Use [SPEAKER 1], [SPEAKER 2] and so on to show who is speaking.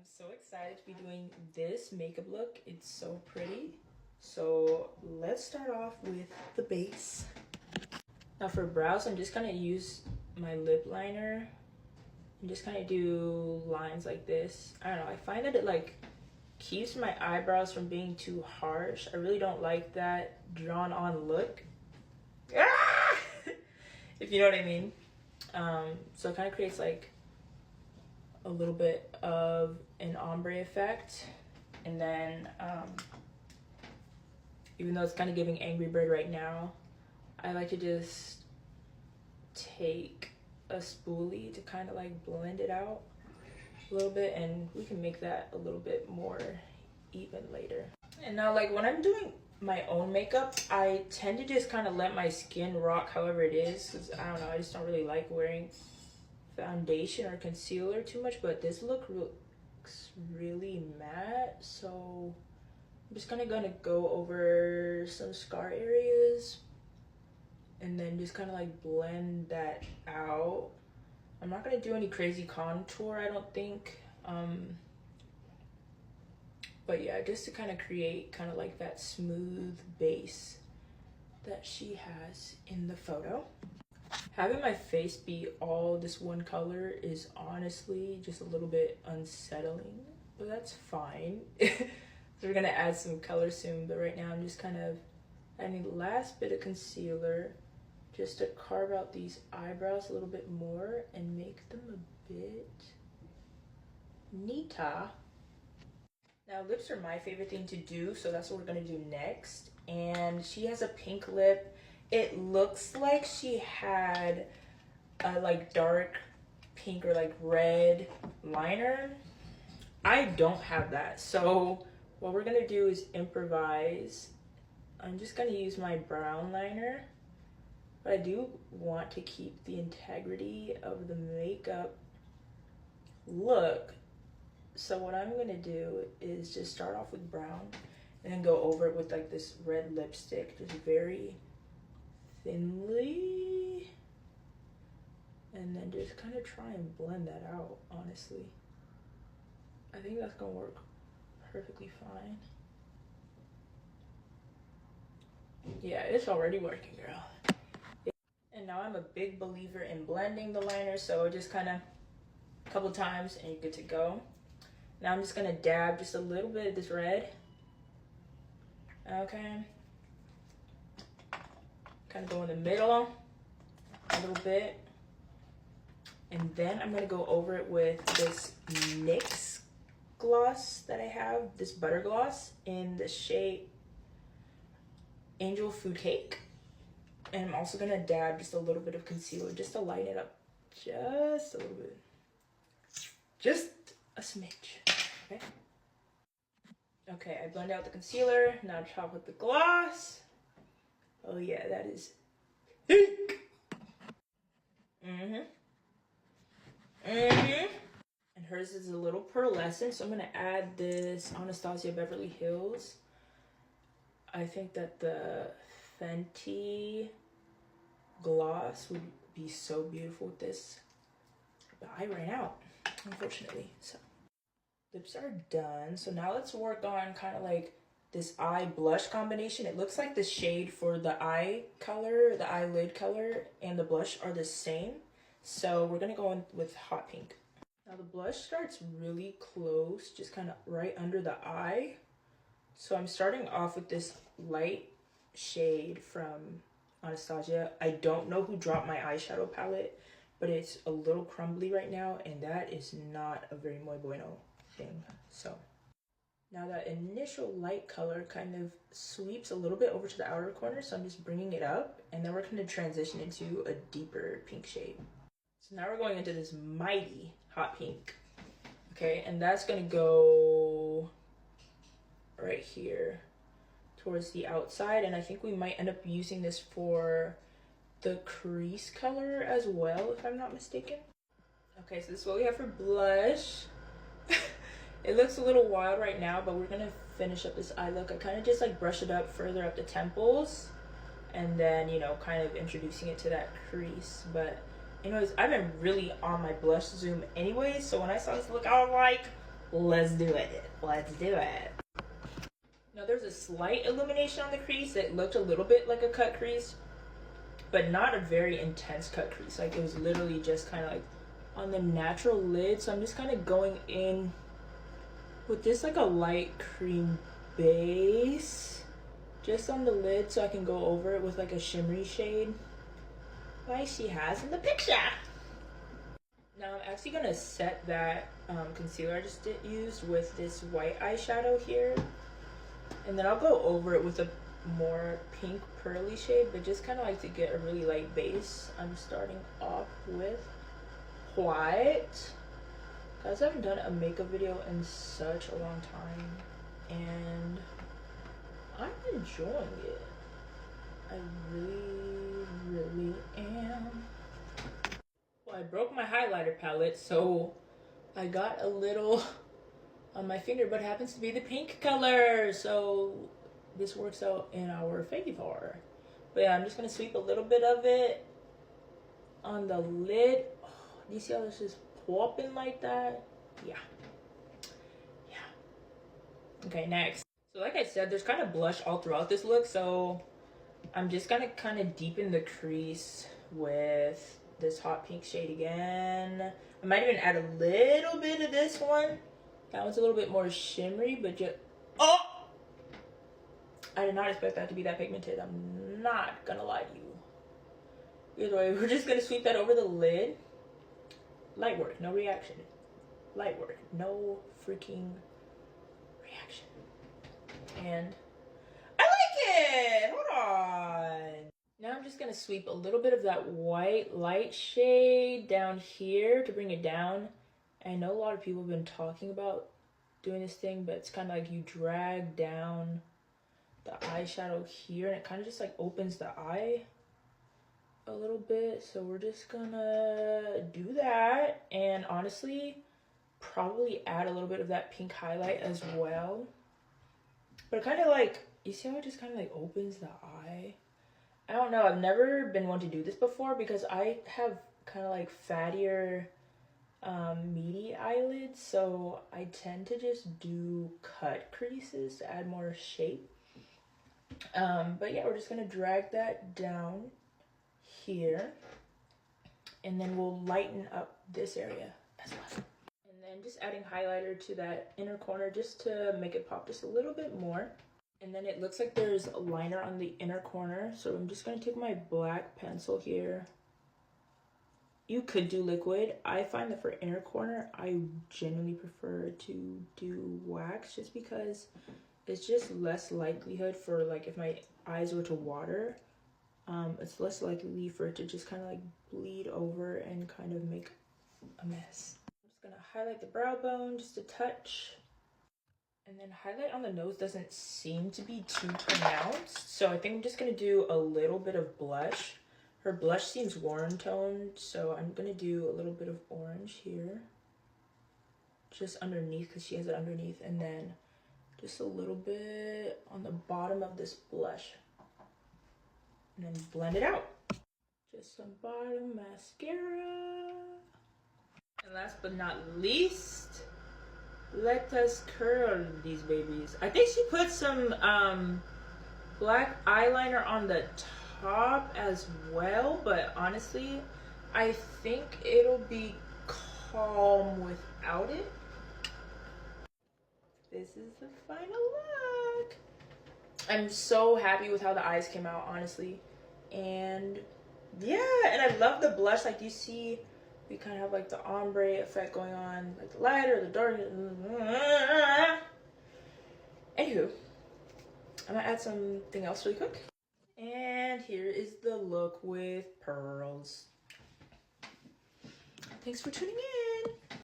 [SPEAKER 1] I'm so excited to be doing this makeup look. It's so pretty. So let's start off with the base. Now for brows, I'm just gonna use my lip liner and just kind of do lines like this. I don't know, I find that it like keeps my eyebrows from being too harsh. I really don't like that drawn on look. Ah! If you know what I mean. So it kind of creates like a little bit of an ombre effect, and then even though it's kind of giving Angry Bird right now, I like to just take a spoolie to kind of like blend it out a little bit, and we can make that a little bit more even later. And now like when I'm doing my own makeup, I tend to just kind of let my skin rock however it is, because I don't know, I just don't really like wearing foundation or concealer too much, but this look looks really matte, so I'm just gonna go over some scar areas and then just kind of like blend that out. I'm not gonna do any crazy contour, I don't think, but yeah, just to kind of create kind of like that smooth base that she has in the photo. Having my face be all this one color is honestly just a little bit unsettling, but that's fine. So we're gonna add some color soon, but right now I'm just kind of adding the last bit of concealer just to carve out these eyebrows a little bit more and make them a bit neater. Now lips are my favorite thing to do, so that's what we're gonna do next. And she has a pink lip. It looks like she had a like dark pink or like red liner. I don't have that, so what we're gonna do is improvise. I'm just gonna use my brown liner, but I do want to keep the integrity of the makeup look. So what I'm gonna do is just start off with brown and then go over it with like this red lipstick, just very thinly, and then just kind of try and blend that out. Honestly, I think that's gonna work perfectly fine. Yeah, it's already working, girl. And now I'm a big believer in blending the liner, so just kind of a couple times and you're good to go. Now I'm just gonna dab just a little bit of this red. Okay, kind of go in the middle a little bit, and then I'm gonna go over it with this NYX gloss that I have, this butter gloss in the shade Angel Food Cake. And I'm also gonna dab just a little bit of concealer just to lighten it up just a little bit, just a smidge. Okay, I blend out the concealer. Now top with the gloss. Oh yeah, that is pink. And hers is a little pearlescent, so I'm gonna add this Anastasia Beverly Hills. I think that the Fenty gloss would be so beautiful with this, but I ran out, unfortunately. So lips are done. So now let's work on kind of like this eye blush combination. It looks like the shade for the eye color, the eyelid color, and the blush are the same. So we're gonna go in with hot pink. Now the blush starts really close, just kind of right under the eye. So I'm starting off with this light shade from Anastasia. I don't know who dropped my eyeshadow palette, but it's a little crumbly right now, and that is not a very muy bueno thing. So now that initial light color kind of sweeps a little bit over to the outer corner, so I'm just bringing it up, and then we're going to transition into a deeper pink shade. So now we're going into this mighty hot pink. Okay, and that's going to go right here towards the outside, and I think we might end up using this for the crease color as well, if I'm not mistaken. Okay, so this is what we have for blush. It looks a little wild right now, but we're gonna finish up this eye look. I kind of just like brush it up further up the temples, and then, you know, kind of introducing it to that crease. But anyways, I've been really on my blush zoom anyway, so when I saw this look, I was like, Let's do it. Let's do it. Now there's a slight illumination on the crease that looked a little bit like a cut crease, but not a very intense cut crease. Like it was literally just kind of like on the natural lid. So I'm just kind of going in with this like a light cream base just on the lid so I can go over it with like a shimmery shade like she has in the picture. Now I'm actually gonna set that concealer I just used with this white eyeshadow here, and then I'll go over it with a more pink pearly shade, but just kind of like to get a really light base. I'm starting off with white. Guys, I haven't done a makeup video in such a long time, and I'm enjoying it. I really am. Well, I broke my highlighter palette, so I got a little on my finger, but it happens to be the pink color, so this works out in our favor. But yeah, I'm just gonna sweep a little bit of it on the lid. Oh, do you see how this is popping like that? Yeah. Okay, next. So like I said, there's kind of blush all throughout this look, so I'm just gonna kind of deepen the crease with this hot pink shade again. I might even add a little bit of this one. That one's a little bit more shimmery, but just, oh! I did not expect that to be that pigmented. I'm not gonna lie to you. Either way, we're just gonna sweep that over the lid. Light work, no reaction. Light work, no freaking reaction. And I like it! Hold on. Now I'm just gonna sweep a little bit of that white light shade down here to bring it down. I know a lot of people have been talking about doing this thing, but it's kind of like you drag down the eyeshadow here and it kind of just like opens the eye a little bit. So we're just gonna do that, and honestly probably add a little bit of that pink highlight as well. But it kind of like, you see how it just kind of like opens the eye? I don't know, I've never been one to do this before because I have kind of like fattier meaty eyelids, so I tend to just do cut creases to add more shape. But yeah, we're just gonna drag that down here, and then we'll lighten up this area as well. And then just adding highlighter to that inner corner just to make it pop just a little bit more. And then it looks like there's a liner on the inner corner, so I'm just gonna take my black pencil here. You could do liquid. I find that for inner corner, I generally prefer to do wax just because it's just less likelihood for, like, if my eyes were to water, it's less likely for it to just kind of like bleed over and kind of make a mess. I'm just gonna highlight the brow bone just a touch. And then highlight on the nose doesn't seem to be too pronounced, so I think I'm just gonna do a little bit of blush. Her blush seems warm toned, so I'm gonna do a little bit of orange here, just underneath because she has it underneath, and then just a little bit on the bottom of this blush, and then blend it out. Just some bottom mascara. And last but not least, let us curl these babies. I think she put some black eyeliner on the top as well, but honestly, I think it'll be calm without it. This is the final look. I'm so happy with how the eyes came out, honestly. And yeah, and I love the blush. Like, you see, we kind of have like the ombre effect going on, like the lighter, the darker. Anywho, I'm gonna add something else really quick. And here is the look with pearls. Thanks for tuning in.